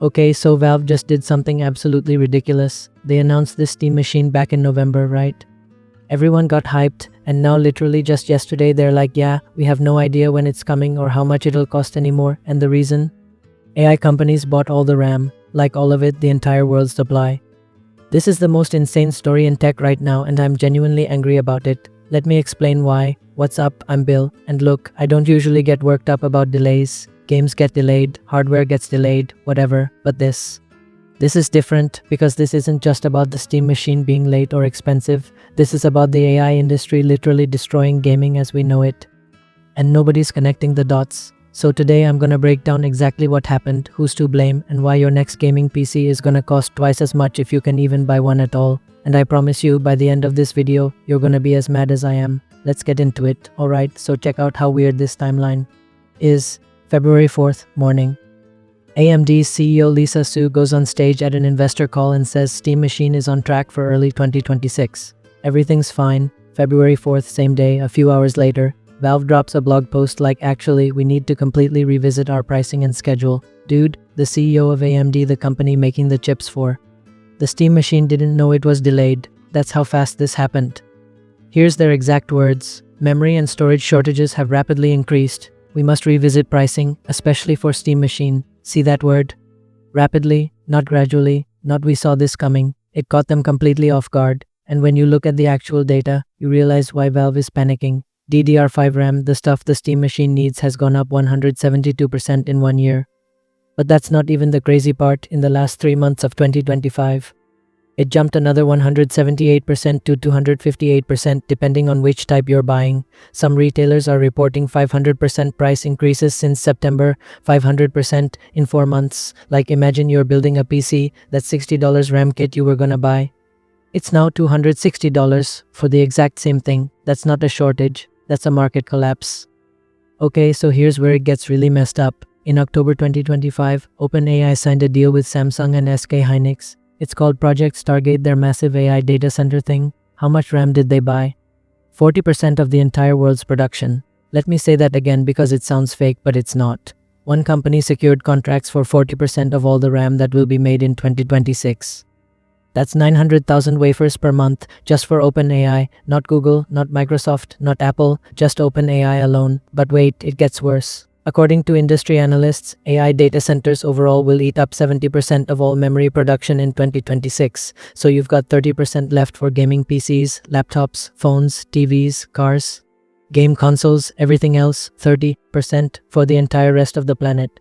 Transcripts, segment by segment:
Okay, so Valve just did something absolutely ridiculous. They announced this Steam machine back in November, right? Everyone got hyped, and now literally just yesterday they're like, yeah, we have no idea when it's coming or how much it'll cost anymore, and the reason? AI companies bought all the RAM, like all of it, the entire world's supply. This is the most insane story in tech right now, and I'm genuinely angry about it. Let me explain why. What's up? I'm Bill, and look, I don't usually get worked up about delays. Games get delayed, hardware gets delayed, whatever, but this is different because this isn't just about the Steam machine being late or expensive. This is about the AI industry literally destroying gaming as we know it. And nobody's connecting the dots. So today I'm gonna break down exactly what happened, who's to blame, and why your next gaming PC is gonna cost twice as much if you can even buy one at all. And I promise you, by the end of this video, you're gonna be as mad as I am. Let's get into it. Alright, so check out how weird this timeline is. February 4th, morning. AMD's CEO Lisa Su goes on stage at an investor call and says Steam machine is on track for early 2026. Everything's fine. February 4th, same day, a few hours later, Valve drops a blog post like, actually, we need to completely revisit our pricing and schedule. Dude, the CEO of AMD, the company making the chips for the Steam machine, didn't know it was delayed. That's how fast this happened. Here's their exact words. Memory and storage shortages have rapidly increased. We must revisit pricing, especially for Steam machine. See that word? Rapidly, not gradually, not we saw this coming. It caught them completely off guard. And when you look at the actual data, you realize why Valve is panicking. DDR5 RAM, the stuff the Steam machine needs, has gone up 172% in 1 year. But that's not even the crazy part. In the last 3 months of 2025, it jumped another 178% to 258% depending on which type you're buying. Some retailers are reporting 500% price increases since September, 500% in 4 months. Like, imagine you're building a PC, that $60 RAM kit you were gonna buy. It's now $260 for the exact same thing. That's not a shortage, that's a market collapse. Okay, so here's where it gets really messed up. In October 2025, OpenAI signed a deal with Samsung and SK Hynix. It's called Project Stargate, their massive AI data center thing. How much RAM did they buy? 40% of the entire world's production. Let me say that again because it sounds fake, but it's not. One company secured contracts for 40% of all the RAM that will be made in 2026. That's 900,000 wafers per month just for OpenAI, not Google, not Microsoft, not Apple, just OpenAI alone. But wait, it gets worse. According to industry analysts, AI data centers overall will eat up 70% of all memory production in 2026, so you've got 30% left for gaming PCs, laptops, phones, TVs, cars, game consoles, everything else, 30% for the entire rest of the planet.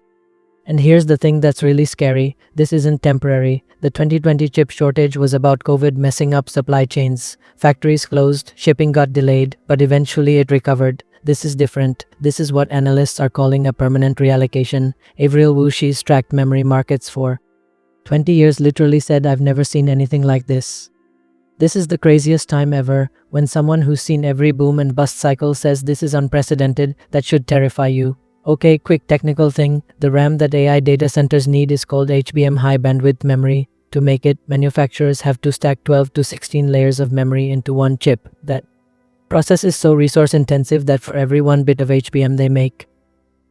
And here's the thing that's really scary, this isn't temporary. The 2020 chip shortage was about COVID messing up supply chains. Factories closed, shipping got delayed, but eventually it recovered. This is different. This is what analysts are calling a permanent reallocation. Avril Wuxi's tracked memory markets for 20 years literally said, I've never seen anything like this. This is the craziest time ever. When someone who's seen every boom and bust cycle says this is unprecedented, that should terrify you. Okay, quick technical thing. The RAM that AI data centers need is called HBM high bandwidth memory. To make it, manufacturers have to stack 12 to 16 layers of memory into one chip. That process is so resource intensive that for every 1 bit of HBM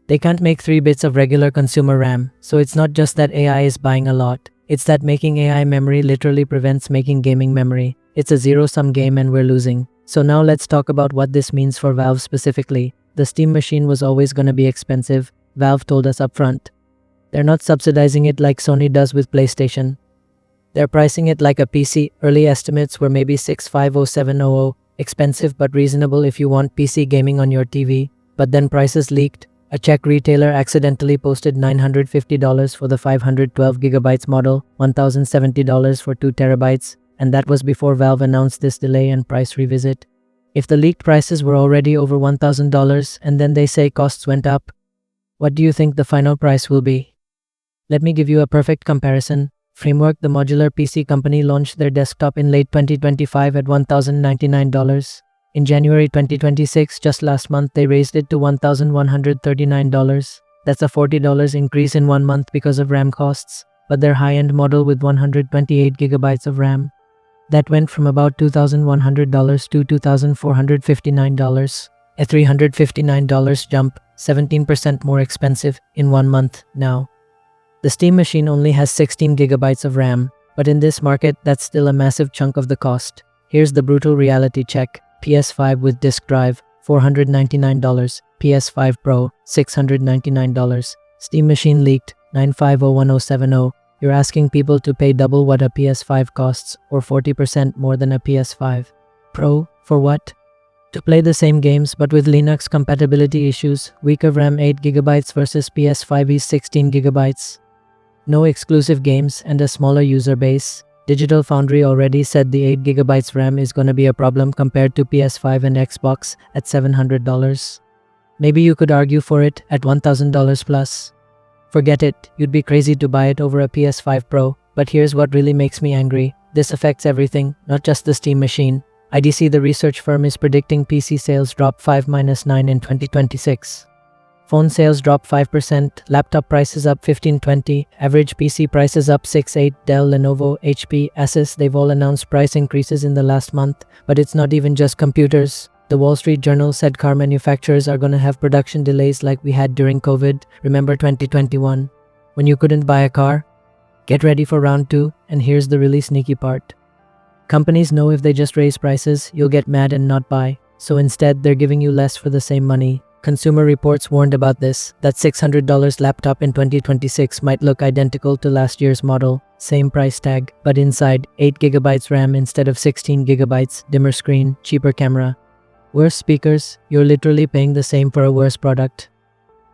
they can't make 3 bits of regular consumer RAM. So it's not just that AI is buying a lot, it's that making AI memory literally prevents making gaming memory. It's a zero-sum game and we're losing. So now let's talk about what this means for Valve specifically. The Steam machine was always gonna be expensive, Valve told us upfront. They're not subsidizing it like Sony does with PlayStation. They're pricing it like a PC. Early estimates were maybe $650,700. Expensive but reasonable if you want PC gaming on your TV. But then prices leaked. A Czech retailer accidentally posted $950 for the 512GB model, $1,070 for 2TB, and that was before Valve announced this delay and price revisit. If the leaked prices were already over $1,000 and then they say costs went up, what do you think the final price will be? Let me give you a perfect comparison. Framework, the modular PC company, launched their desktop in late 2025 at $1,099. In January 2026, just last month, they raised it to $1,139. That's a $40 increase in 1 month because of RAM costs. But their high-end model with 128GB of RAM, that went from about $2,100 to $2,459. A $359 jump, 17% more expensive in 1 month now. The Steam machine only has 16 gigabytes of RAM, but in this market, that's still a massive chunk of the cost. Here's the brutal reality check. PS5 with disk drive, $499. PS5 Pro, $699. Steam machine leaked, 9501070. You're asking people to pay double what a PS5 costs, or 40% more than a PS5 Pro, for what? To play the same games but with Linux compatibility issues, weaker RAM 8GB versus PS5's 16GB. No exclusive games and a smaller user base. Digital Foundry already said the 8GB RAM is gonna be a problem compared to PS5 and Xbox at $700. Maybe you could argue for it at $1,000 plus. Forget it, you'd be crazy to buy it over a PS5 Pro, but here's what really makes me angry. This affects everything, not just the Steam machine. IDC, the research firm, is predicting PC sales drop 5-9 in 2026. Phone sales drop 5%, laptop prices up 15-20, average PC prices up 6-8, Dell, Lenovo, HP, Asus, they've all announced price increases in the last month, but it's not even just computers. The Wall Street Journal said car manufacturers are gonna have production delays like we had during COVID. Remember 2021? When you couldn't buy a car? Get ready for round 2, and here's the really sneaky part. Companies know if they just raise prices, you'll get mad and not buy. So instead, they're giving you less for the same money. Consumer Reports warned about this. That $600 laptop in 2026 might look identical to last year's model. Same price tag, but inside, 8GB RAM instead of 16GB, dimmer screen, cheaper camera. Worse speakers, you're literally paying the same for a worse product.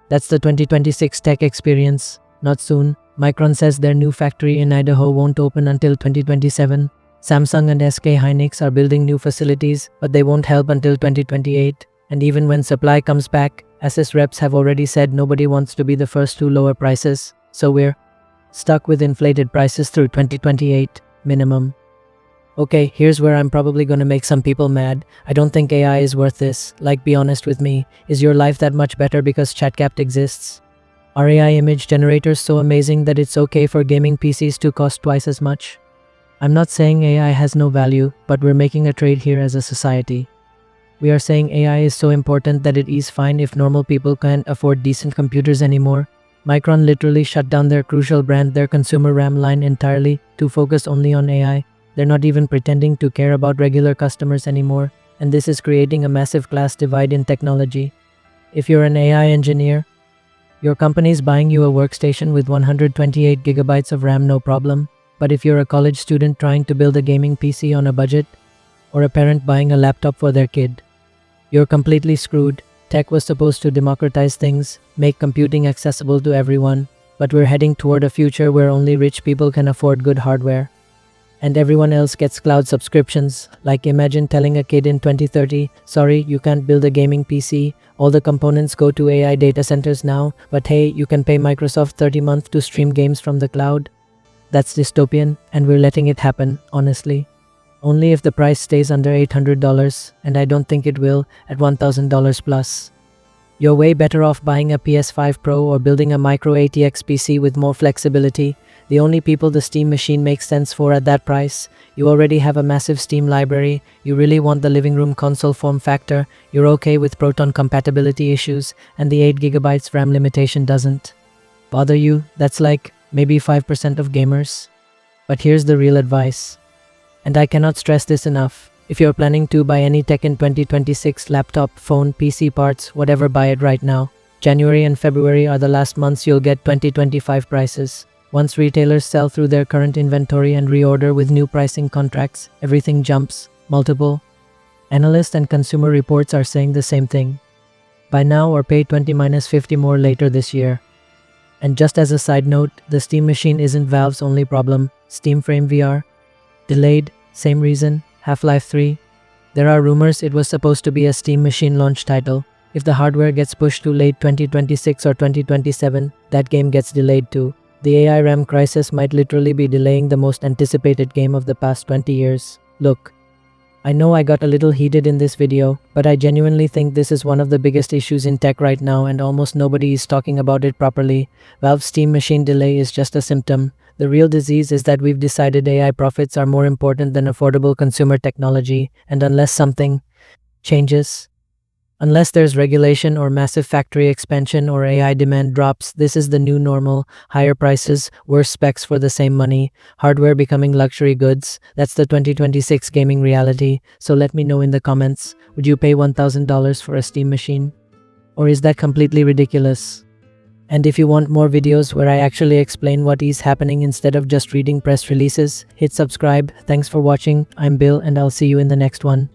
That's the 2026 tech experience. Not soon. Micron says their new factory in Idaho won't open until 2027. Samsung and SK Hynix are building new facilities, but they won't help until 2028. And even when supply comes back, Asus reps have already said nobody wants to be the first to lower prices. So we're stuck with inflated prices through 2028, minimum. Okay, here's where I'm probably gonna make some people mad. I don't think AI is worth this. Like, be honest with me. Is your life that much better because ChatGPT exists? Are AI image generators so amazing that it's okay for gaming PCs to cost twice as much? I'm not saying AI has no value, but we're making a trade here as a society. We are saying AI is so important that it is fine if normal people can't afford decent computers anymore. Micron literally shut down their crucial brand, their consumer RAM line entirely, to focus only on AI. They're not even pretending to care about regular customers anymore, and this is creating a massive class divide in technology. If you're an AI engineer, your company's buying you a workstation with 128GB of RAM, no problem. But if you're a college student trying to build a gaming PC on a budget, or a parent buying a laptop for their kid, you're completely screwed. Tech was supposed to democratize things, make computing accessible to everyone, but we're heading toward a future where only rich people can afford good hardware. And everyone else gets cloud subscriptions. Like, imagine telling a kid in 2030, sorry, you can't build a gaming PC, all the components go to AI data centers now, but hey, you can pay Microsoft $30 a month to stream games from the cloud. That's dystopian, and we're letting it happen, honestly. Only if the price stays under $800, and I don't think it will, at $1,000 plus. You're way better off buying a PS5 Pro or building a micro ATX PC with more flexibility. The only people the Steam machine makes sense for at that price. You already have a massive Steam library, you really want the living room console form factor, you're okay with Proton compatibility issues, and the 8GB RAM limitation doesn't bother you. That's like maybe 5% of gamers. But here's the real advice. And I cannot stress this enough. If you're planning to buy any tech in 2026, laptop, phone, PC parts, whatever, buy it right now. January and February are the last months you'll get 2025 prices. Once retailers sell through their current inventory and reorder with new pricing contracts, everything jumps. Multiple analysts and Consumer Reports are saying the same thing. Buy now or pay 20-50 more later this year. And just as a side note, the Steam machine isn't Valve's only problem. Steam Frame VR delayed, same reason. Half-Life 3. There are rumors it was supposed to be a Steam machine launch title. If the hardware gets pushed to late 2026 or 2027, that game gets delayed too. The AI RAM crisis might literally be delaying the most anticipated game of the past 20 years. Look, I know I got a little heated in this video, but I genuinely think this is one of the biggest issues in tech right now, and almost nobody is talking about it properly. Valve's Steam machine delay is just a symptom. The real disease is that we've decided AI profits are more important than affordable consumer technology, and unless something changes, Unless there's regulation or massive factory expansion or AI demand drops, this is the new normal. Higher prices, worse specs for the same money, hardware becoming luxury goods. That's the 2026 gaming reality. So let me know in the comments, would you pay $1,000 for a Steam machine? Or is that completely ridiculous? And if you want more videos where I actually explain what is happening instead of just reading press releases, hit subscribe. Thanks for watching. I'm Bill and I'll see you in the next one.